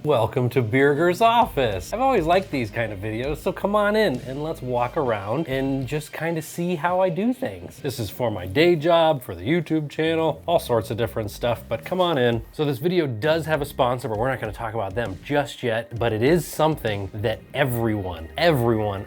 Welcome to Birger's office. I've always liked these kind of videos, so come on in and let's walk around and just kind of see how I do things. This is for my day job, for the YouTube channel, all sorts of different stuff, but come on in. So this video does have a sponsor, but we're not gonna talk about them just yet, but it is something that everyone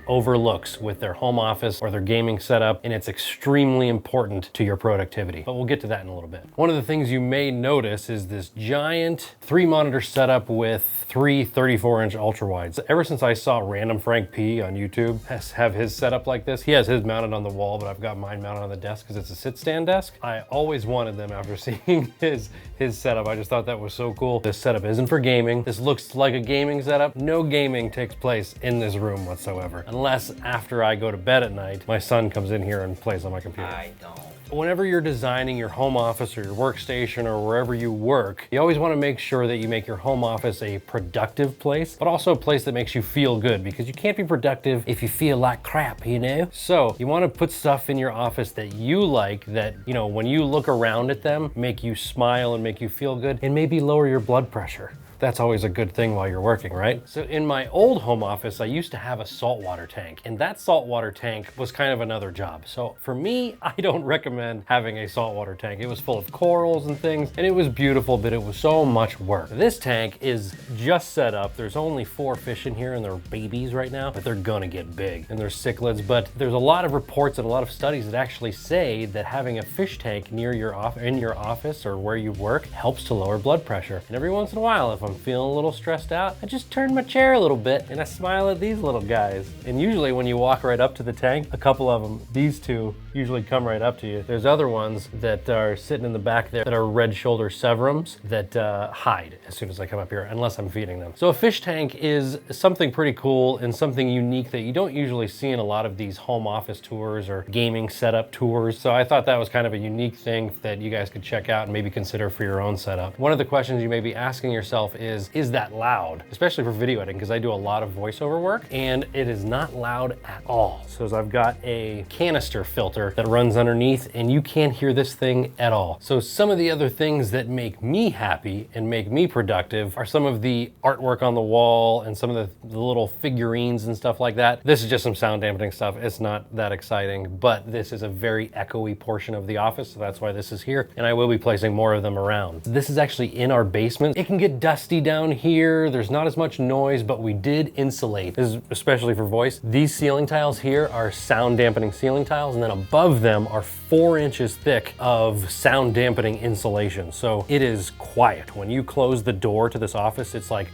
overlooks with their home office or their gaming setup, and it's extremely important to your productivity. But we'll get to that in a little bit. One of the things you may notice is this giant 3-monitor setup with 3 34-inch ultrawides. Ever since I saw Random Frank P on YouTube have his setup like this, he has his mounted on the wall, but I've got mine mounted on the desk because it's a sit-stand desk. I always wanted them after seeing his setup. I just thought that was so cool. This setup isn't for gaming. This looks like a gaming setup. No gaming takes place in this room whatsoever, unless after I go to bed at night, my son comes in here and plays on my computer. I don't. Whenever you're designing your home office or your workstation or wherever you work, you always want to make sure that you make your home office a productive place, but also a place that makes you feel good, because you can't be productive if you feel like crap, you know? So you want to put stuff in your office that you like, that, you know, when you look around at them, make you smile and make you feel good, and maybe lower your blood pressure. That's always a good thing while you're working, right? So in my old home office, I used to have a saltwater tank, and that saltwater tank was kind of another job. So for me, I don't recommend having a saltwater tank. It was full of corals and things, and it was beautiful, but it was so much work. This tank is just set up. There's only 4 fish in here, and they're babies right now, but they're gonna get big, and they're cichlids. But there's a lot of reports and a lot of studies that actually say that having a fish tank near your in your office or where you work helps to lower blood pressure. And every once in a while, if I'm feeling a little stressed out, I just turn my chair a little bit and I smile at these little guys. And usually when you walk right up to the tank, a couple of them, these two, usually come right up to you. There's other ones that are sitting in the back there that are red shoulder severums that hide as soon as I come up here, unless I'm feeding them. So a fish tank is something pretty cool and something unique that you don't usually see in a lot of these home office tours or gaming setup tours. So I thought that was kind of a unique thing that you guys could check out and maybe consider for your own setup. One of the questions you may be asking yourself is that loud? Especially for video editing, because I do a lot of voiceover work, and it is not loud at all. So as I've got a canister filter that runs underneath, and you can't hear this thing at all. So some of the other things that make me happy and make me productive are some of the artwork on the wall and some of the little figurines and stuff like that. This is just some sound dampening stuff. It's not that exciting, but this is a very echoey portion of the office, so that's why this is here, and I will be placing more of them around. This is actually in our basement. It can get dusty down here. There's not as much noise, but we did insulate. This is especially for voice. These ceiling tiles here are sound dampening ceiling tiles, and then above them are 4 inches thick of sound dampening insulation. So it is quiet. When you close the door to this office, it's like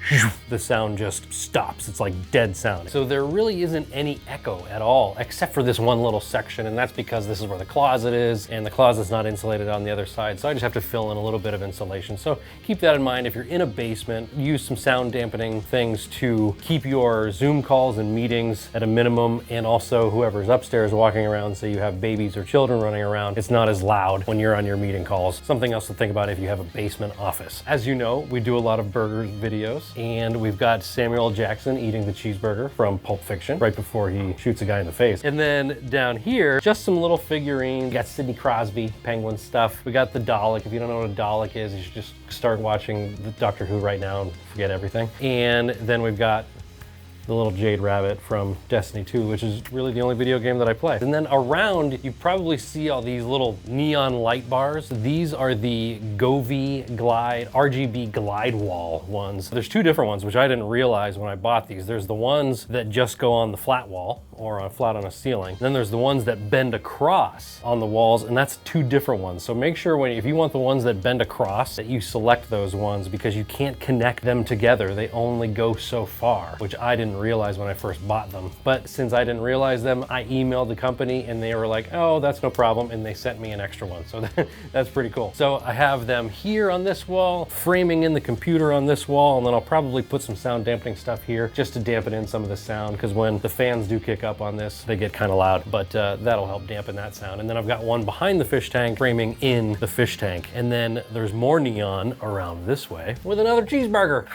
the sound just stops. It's like dead sound. So there really isn't any echo at all, except for this one little section, and that's because this is where the closet is, and the closet's not insulated on the other side, so I just have to fill in a little bit of insulation. So keep that in mind. If you're in a basement, use some sound dampening things to keep your Zoom calls and meetings at a minimum, and also whoever's upstairs walking around, say you have babies or children running around, it's not as loud when you're on your meeting calls. Something else to think about if you have a basement office. As you know, we do a lot of burger videos, and we've got Samuel L. Jackson eating the cheeseburger from Pulp Fiction right before he shoots a guy in the face. And then down here, just some little figurines. We got Sidney Crosby, Penguin stuff. We got the Dalek. If you don't know what a Dalek is, you should just start watching the Doctor Who right now and forget everything. And then we've got the little Jade Rabbit from Destiny 2, which is really the only video game that I play. And then around, you probably see all these little neon light bars. These are the Govee Glide, RGB Glide Wall ones. There's 2 different ones, which I didn't realize when I bought these. There's the ones that just go on the flat wall, or flat on a ceiling. Then there's the ones that bend across on the walls, and that's 2 different ones. So make sure if you want the ones that bend across, that you select those ones, because you can't connect them together. They only go so far, which I didn't realize when I first bought them. But since I didn't realize them, I emailed the company and they were like, oh, that's no problem, and they sent me an extra one. So that's pretty cool. So I have them here on this wall, framing in the computer on this wall, and then I'll probably put some sound dampening stuff here just to dampen in some of the sound, because when the fans do kick up on this, they get kind of loud, but that'll help dampen that sound. And then I've got one behind the fish tank framing in the fish tank. And then there's more neon around this way with another cheeseburger.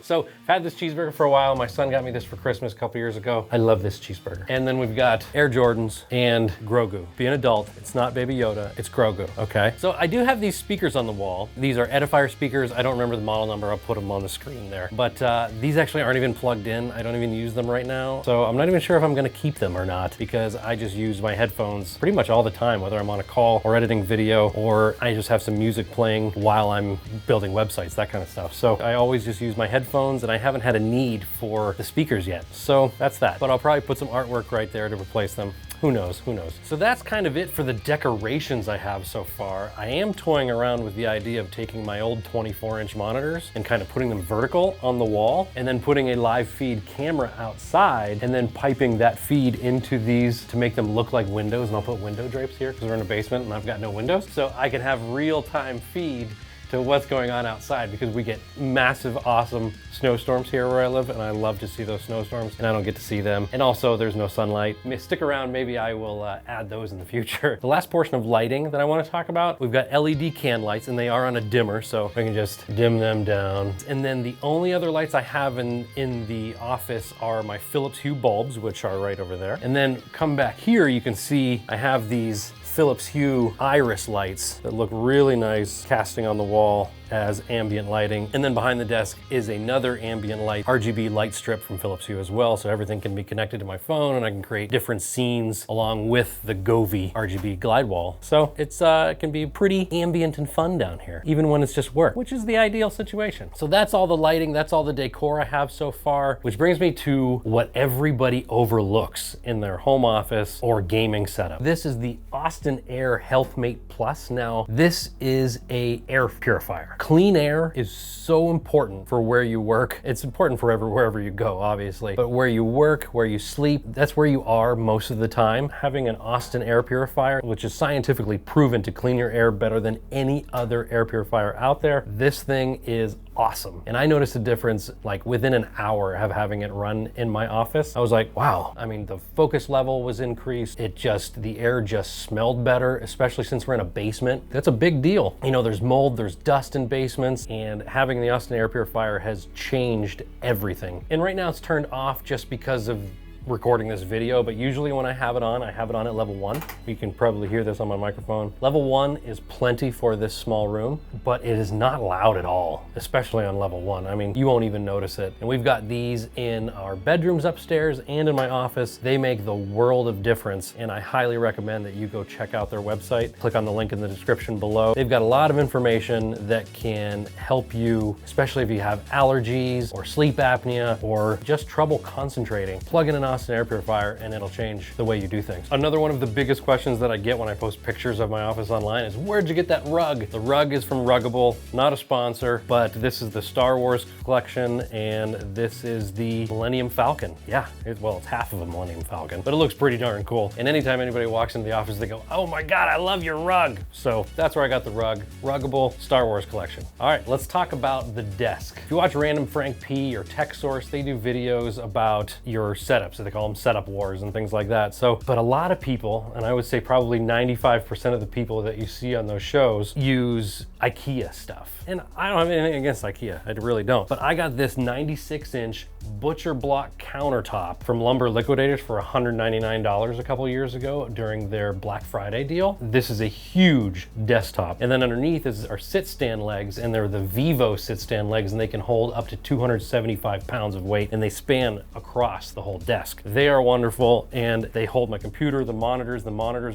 So I've had this cheeseburger for a while. My son got me this for Christmas a couple years ago. I love this cheeseburger. And then we've got Air Jordans and Grogu. Be an adult, it's not Baby Yoda, it's Grogu, okay? So I do have these speakers on the wall. These are Edifier speakers. I don't remember the model number. I'll put them on the screen there. But these actually aren't even plugged in. I don't even use them right now. So I'm not even sure if I'm gonna keep them or not, because I just use my headphones pretty much all the time, whether I'm on a call or editing video, or I just have some music playing while I'm building websites, that kind of stuff. So I always just use my headphones, and I haven't had a need for the speakers yet. So that's that. But I'll probably put some artwork right there to replace them. Who knows, who knows? So that's kind of it for the decorations I have so far. I am toying around with the idea of taking my old 24-inch monitors and kind of putting them vertical on the wall, and then putting a live feed camera outside, and then piping that feed into these to make them look like windows. And I'll put window drapes here because we're in a basement and I've got no windows. So I can have real-time feed to what's going on outside, because we get massive, awesome snowstorms here where I live, and I love to see those snowstorms, and I don't get to see them. And also there's no sunlight. Stick around, maybe I will add those in the future. The last portion of lighting that I want to talk about, we've got LED can lights, and they are on a dimmer, so I can just dim them down. And then the only other lights I have in the office are my Philips Hue bulbs, which are right over there. And then come back here, you can see I have these Philips Hue iris lights that look really nice casting on the wall as ambient lighting. And then behind the desk is another ambient light RGB light strip from Philips Hue as well, so everything can be connected to my phone, and I can create different scenes along with the Govee RGB glide wall. So it's it can be pretty ambient and fun down here, even when it's just work, which is the ideal situation. So that's all the lighting, that's all the decor I have so far, which brings me to what everybody overlooks in their home office or gaming setup. This is the Austin Air HealthMate Plus. Now, this is a air purifier. Clean air is so important for where you work. It's important for wherever you go, obviously, but where you work, where you sleep, that's where you are most of the time. Having an Austin air purifier, which is scientifically proven to clean your air better than any other air purifier out there, this thing is awesome. And I noticed a difference like within an hour of having it run in my office. I was like, wow. I mean, the focus level was increased. The air just smelled better, especially since we're in a basement. That's a big deal. You know, there's mold, there's dust in basements, and having the Austin air purifier has changed everything. And right now it's turned off just because of recording this video, but usually when I have it on at level 1. You can probably hear this on my microphone. Level 1 is plenty for this small room, but it is not loud at all, especially on level 1. I mean, you won't even notice it. And we've got these in our bedrooms upstairs and in my office. They make the world of difference, and I highly recommend that you go check out their website. Click on the link in the description below. They've got a lot of information that can help you, especially if you have allergies or sleep apnea or just trouble concentrating. Plug in an Austin air purifier and it'll change the way you do things. Another one of the biggest questions that I get when I post pictures of my office online is, where'd you get that rug? The rug is from Ruggable, not a sponsor, but this is the Star Wars collection, and this is the Millennium Falcon. Yeah, well, it's half of a Millennium Falcon, but it looks pretty darn cool. And anytime anybody walks into the office, they go, oh my God, I love your rug. So that's where I got the rug, Ruggable Star Wars collection. All right, let's talk about the desk. If you watch Random Frank P or Tech Source, they do videos about your setups. They call them setup wars and things like that. So, but a lot of people, and I would say probably 95% of the people that you see on those shows, use IKEA stuff. And I don't have anything against IKEA, I really don't. But I got this 96-inch butcher block countertop from Lumber Liquidators for $199 a couple years ago during their Black Friday deal. This is a huge desktop. And then underneath are sit stand legs, and they're the Vivo sit stand legs, and they can hold up to 275 pounds of weight, and they span across the whole desk. They are wonderful, and they hold my computer, the monitors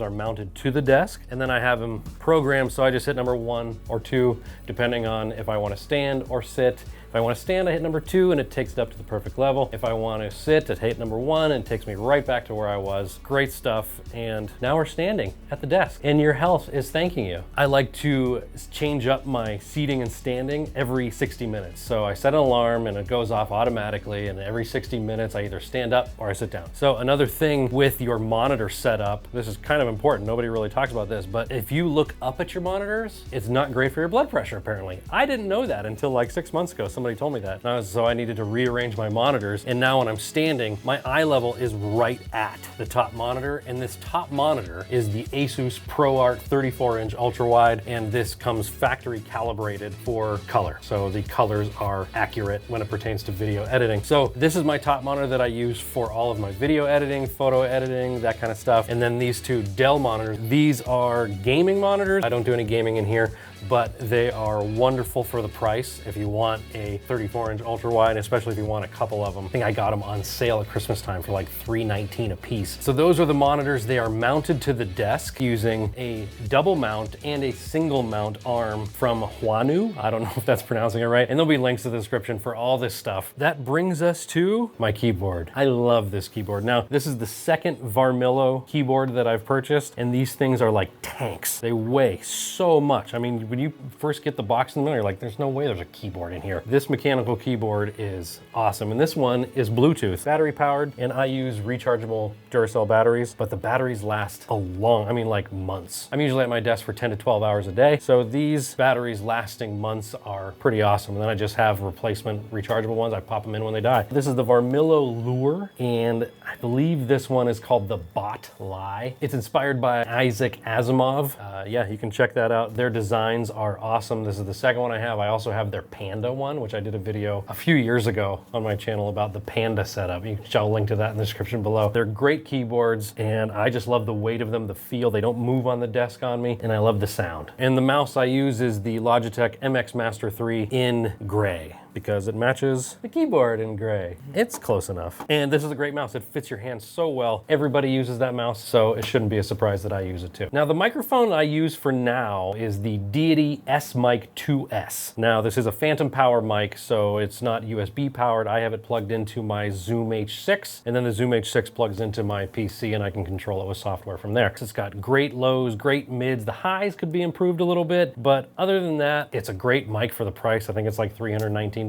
are mounted to the desk, and then I have them programmed, so I just hit number 1 or 2, depending on if I want to stand or sit. If I want to stand, I hit number 2 and it takes it up to the perfect level. If I want to sit, I hit number 1 and it takes me right back to where I was. Great stuff. And now we're standing at the desk and your health is thanking you. I like to change up my seating and standing every 60 minutes. So I set an alarm and it goes off automatically, and every 60 minutes I either stand up or I sit down. So another thing with your monitor setup, this is kind of important, nobody really talks about this, but if you look up at your monitors, it's not great for your blood pressure apparently. I didn't know that until like 6 months ago. somebody told me that. So I needed to rearrange my monitors. And now when I'm standing, my eye level is right at the top monitor. And this top monitor is the Asus ProArt 34-inch ultrawide. And this comes factory calibrated for color. So the colors are accurate when it pertains to video editing. So this is my top monitor that I use for all of my video editing, photo editing, that kind of stuff. And then these two Dell monitors. These are gaming monitors. I don't do any gaming in here, but they are wonderful for the price. If you want a 34-inch ultrawide, especially if you want a couple of them. I think I got them on sale at Christmas time for like $3.19 a piece. So those are the monitors. They are mounted to the desk using a double mount and a single mount arm from Huanu. I don't know if that's pronouncing it right. And there'll be links in the description for all this stuff. That brings us to my keyboard. I love this keyboard. Now, this is the second Varmillo keyboard that I've purchased, and these things are like tanks. They weigh so much. I mean, when you first get the box in the middle, you're like, there's no way there's a keyboard in here. This mechanical keyboard is awesome. And this one is Bluetooth, battery powered, and I use rechargeable Duracell batteries, but the batteries last like months. I'm usually at my desk for 10 to 12 hours a day. So these batteries lasting months are pretty awesome. And then I just have replacement rechargeable ones. I pop them in when they die. This is the Varmillo Lure, and I believe this one is called the Bot Lie. It's inspired by Isaac Asimov. Yeah, you can check that out. Their designs are awesome. This is the second one I have. I also have their Panda one, which I did a video a few years ago on my channel about the Panda setup. I'll link to that in the description below. They're great keyboards, and I just love the weight of them, the feel. They don't move on the desk on me, and I love the sound. And the mouse I use is the Logitech MX Master 3 in gray, because it matches the keyboard in gray. It's close enough. And this is a great mouse. It fits your hand so well. Everybody uses that mouse, so it shouldn't be a surprise that I use it too. Now, the microphone I use for now is the Deity S-Mic 2S. Now, this is a phantom power mic, so it's not USB powered. I have it plugged into my Zoom H6, and then the Zoom H6 plugs into my PC, and I can control it with software from there. It's got great lows, great mids. The highs could be improved a little bit, but other than that, it's a great mic for the price. I think it's like $319.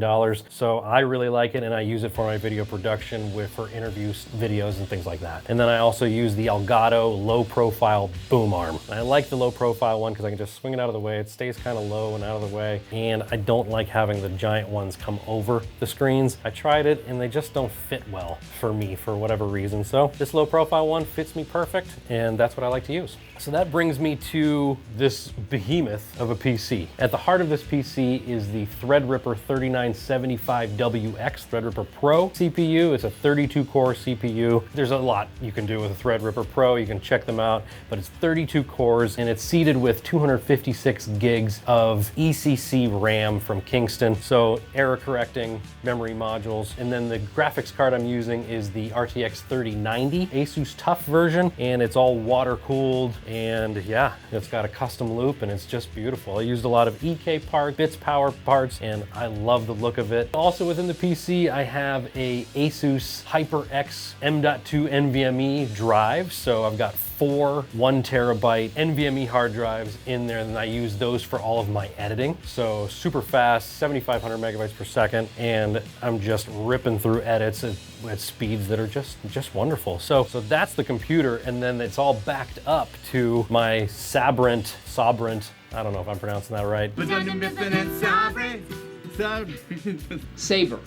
So I really like it, and I use it for my video production for interviews, videos, and things like that. And then I also use the Elgato low profile boom arm. And I like the low profile one because I can just swing it out of the way. It stays kind of low and out of the way. And I don't like having the giant ones come over the screens. I tried it and they just don't fit well for me for whatever reason. So this low profile one fits me perfect, and that's what I like to use. So that brings me to this behemoth of a PC. At the heart of this PC is the Threadripper 3975WX Threadripper Pro CPU. It's a 32-core CPU. There's a lot you can do with a Threadripper Pro. You can check them out, but it's 32 cores, and it's seated with 256 gigs of ECC RAM from Kingston. So error correcting memory modules. And then the graphics card I'm using is the RTX 3090 Asus TUF version, and it's all water cooled. And yeah, it's got a custom loop, and it's just beautiful. I used a lot of EK parts, bits power parts, and I love the look of it. Also within the PC, I have a Asus HyperX M.2 NVMe drive. So I've got 4 1 terabyte NVMe hard drives in there, and I use those for all of my editing. So super fast, 7,500 megabytes per second, and I'm just ripping through edits at speeds that are just wonderful. So that's the computer, and then it's all backed up to my Sabrent, I don't know if I'm pronouncing that right. Saber.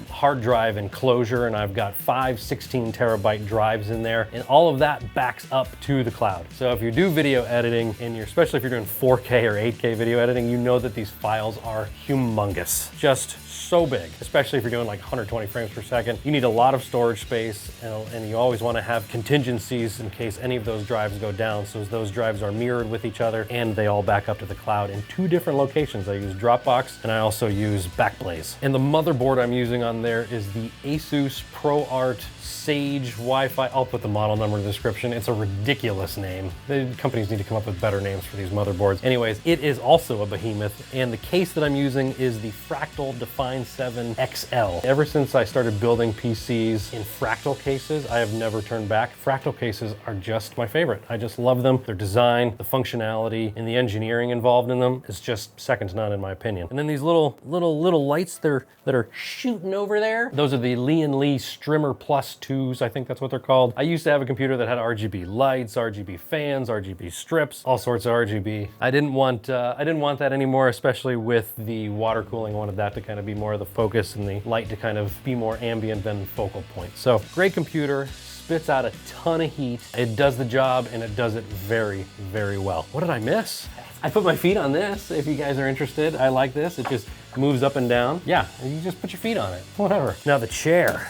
Hard drive enclosure, and I've got 5 16 terabyte drives in there, and all of that backs up to the cloud. So if you do video editing, and especially if you're doing 4K or 8K video editing, you know that these files are humongous. Just so big, especially if you're doing like 120 frames per second. You need a lot of storage space, and you always want to have contingencies in case any of those drives go down. So those drives are mirrored with each other, and they all back up to the cloud in 2 different locations. I use Dropbox, and I also use Backblaze. And the motherboard I'm using on there is the Asus ProArt Sage Wi-Fi. I'll put the model number in the description. It's a ridiculous name. The companies need to come up with better names for these motherboards. Anyways, it is also a behemoth, and the case that I'm using is the Fractal Define 7 XL. Ever since I started building PCs in fractal cases, I have never turned back. Fractal cases are just my favorite. I just love them. Their design, the functionality, and the engineering involved in them is just second to none in my opinion. And then these little lights that are shooting over there. Those are the Lee & Lee Strimmer Plus 2s, I think that's what they're called. I used to have a computer that had RGB lights, RGB fans, RGB strips, all sorts of RGB. I didn't want that anymore, especially with the water cooling. I wanted that to kind of be more of the focus and the light to kind of be more ambient than focal point. So great computer, spits out a ton of heat. It does the job and it does it very, very well. What did I miss? I put my feet on this, if you guys are interested. I like this, it just moves up and down. Yeah, you just put your feet on it, whatever. Now the chair.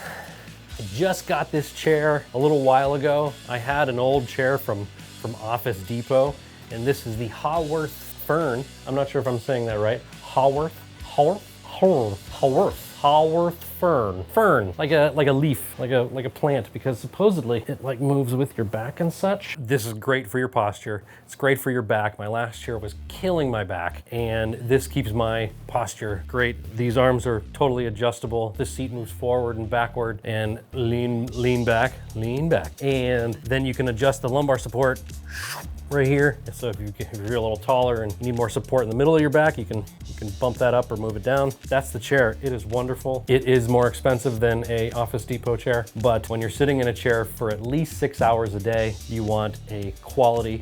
I just got this chair a little while ago. I had an old chair from Office Depot, and this is the Haworth Fern. I'm not sure if I'm saying that right. Haworth Fern, like a leaf, like a plant, because supposedly it like moves with your back and such. This is great for your posture. It's great for your back. My last chair was killing my back, and this keeps my posture great. These arms are totally adjustable. This seat moves forward and backward and lean back, and then you can adjust the lumbar support right here. So if you're a little taller and you need more support in the middle of your back, you can bump that up or move it down. That's the chair. It is wonderful. It is more expensive than a Office Depot chair, but when you're sitting in a chair for at least 6 hours a day, you want a quality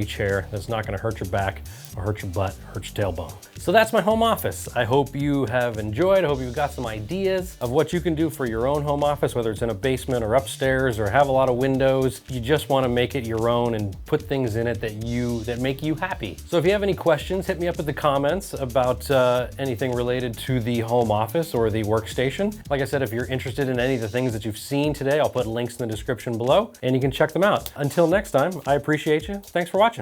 chair that's not gonna hurt your back or hurt your butt, hurt your tailbone. So that's my home office. I hope you have enjoyed. I hope you've got some ideas of what you can do for your own home office, whether it's in a basement or upstairs or have a lot of windows. You just wanna make it your own and put things in it that make you happy. So if you have any questions, hit me up in the comments about anything related to the home office or the workstation. Like I said, if you're interested in any of the things that you've seen today, I'll put links in the description below and you can check them out. Until next time, I appreciate you. Thanks for watching.